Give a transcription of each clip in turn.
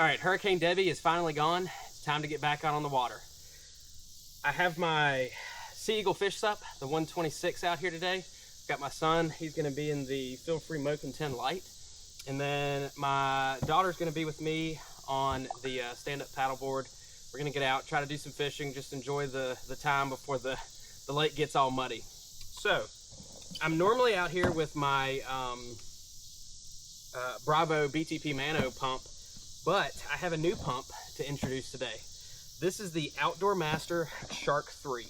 All right, Hurricane Debbie is finally gone. It's time to get back out on the water. I have my Sea Eagle fish sup, the 126 out here today. Got my son, he's gonna be in the Feel Free Moken 10 Light. And then my daughter's gonna be with me on the stand-up paddleboard. We're gonna get out, try to do some fishing, just enjoy the time before the lake gets all muddy. So, I'm normally out here with my Bravo BTP Mano pump, but I have a new pump to introduce today. This is the Outdoor Master Shark 3.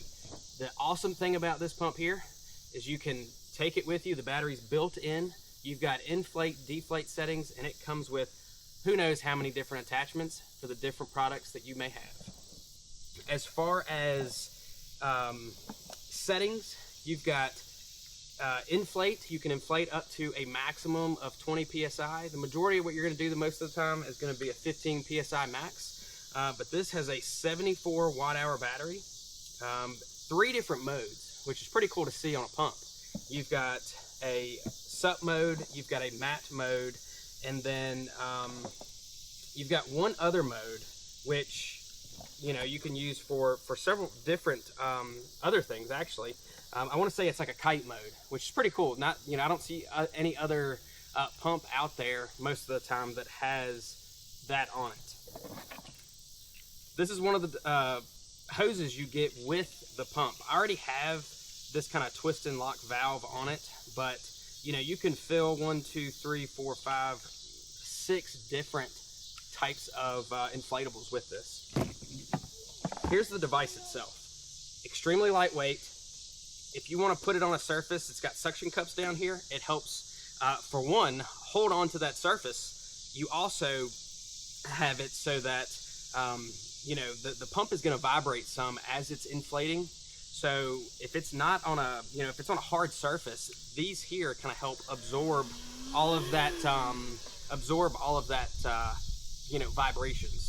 The awesome thing about this pump here is you can take it with you. The battery's built in. You've got inflate, deflate settings, and it comes with who knows how many different attachments for the different products that you may have. As far as settings, you've got inflate. You can inflate up to a maximum of 20 psi. The majority of what you're going to do the most of the time is going to be a 15 psi max, but this has a 74 watt-hour battery, 3 different modes, which is pretty cool to see on a pump. You've got a sup mode, you've got a matte mode, and then you've got one other mode which you can use for several different other things actually. I want to say it's like a kite mode, which is pretty cool. Not, I don't see any other pump out there most of the time that has that on it. This is one of the hoses you get with the pump. I already have this kind of twist and lock valve on it, but you can fill 1, 2, 3, 4, 5, 6 different types of inflatables with this. Here's the device itself. Extremely lightweight. If you want to put it on a surface, it's got suction cups down here. It helps, for one, hold on to that surface. You also have it so that, the pump is going to vibrate some as it's inflating. So if it's not on a, if it's on a hard surface, these here kind of help absorb all of that, vibrations.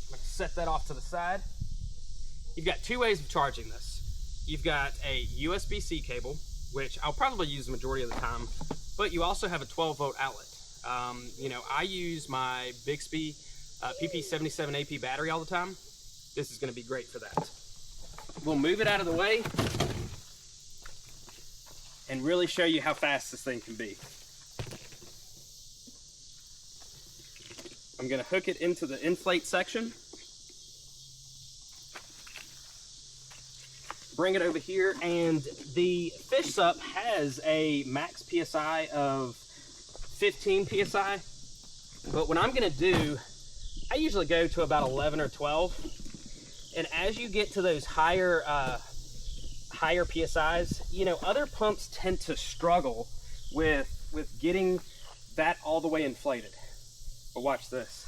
I'm going to set that off to the side. You've got 2 ways of charging this. You've got a USB-C cable, which I'll probably use the majority of the time, but you also have a 12-volt outlet. I use my Bixby PP77 AP battery all the time. This is going to be great for that. We'll move it out of the way and really show you how fast this thing can be. I'm going to hook it into the inflate section. Bring it over here, and the fish sup has a max PSI of 15 PSI, but what I'm going to do, I usually go to about 11 or 12, and as you get to those higher PSIs, other pumps tend to struggle with getting that all the way inflated. But watch this.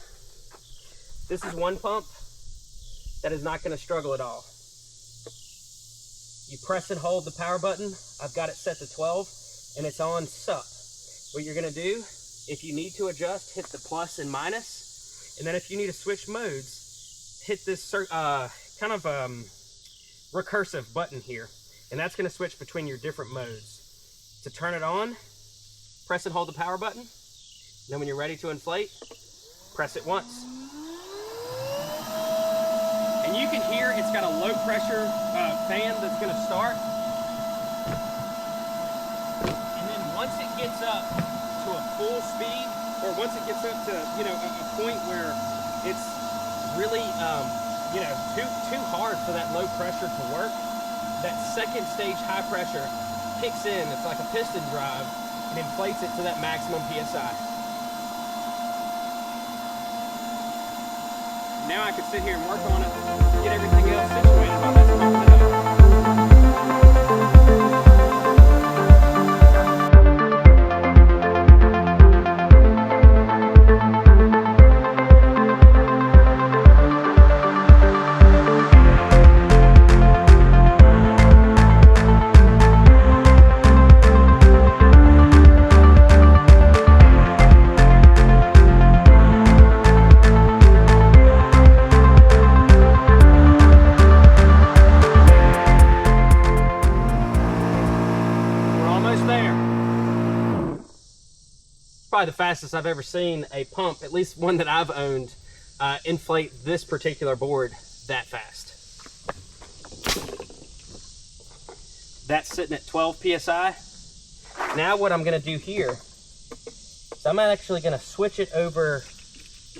This is one pump that is not going to struggle at all. You press and hold the power button. I've got it set to 12 and it's on sup. What you're gonna do, if you need to adjust, hit the plus and minus. And then if you need to switch modes, hit this recursive button here. And that's gonna switch between your different modes. To turn it on, press and hold the power button. And then when you're ready to inflate, press it once. And you can hear it's got a low pressure fan that's going to start. And then once it gets up to a full speed, or once it gets up to, a point where it's really, too hard for that low pressure to work, that second stage high pressure kicks in. It's like a piston drive and inflates it to that maximum PSI. Now I can sit here and work on it, get everything else situated while that's pumping it up. probably the fastest I've ever seen a pump, at least one that I've owned, inflate this particular board that fast. That's sitting at 12 PSI. Now what I'm gonna do here is I'm actually gonna switch it over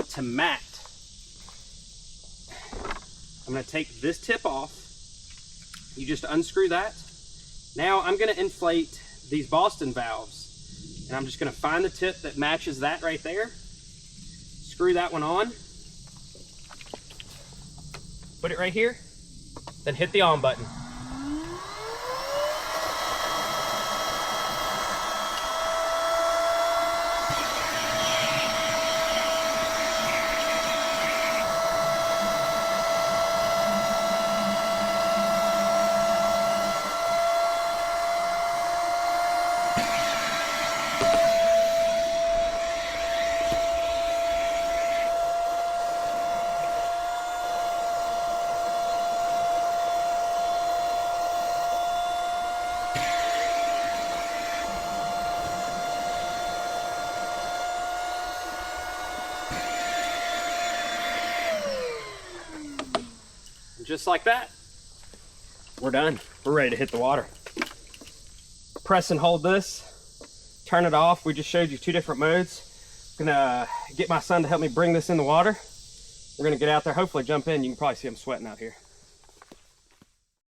to matte. I'm gonna take this tip off. You just unscrew that. Now I'm gonna inflate these Boston valves, and I'm just gonna find the tip that matches that right there. Screw that one on. Put it right here, then hit the on button. Just like that, we're done. We're ready to hit the water. Press and hold this, turn it off. We just showed you two different modes. I'm gonna get my son to help me bring this in the water. We're gonna get out there, hopefully jump in. You can probably see him sweating out here.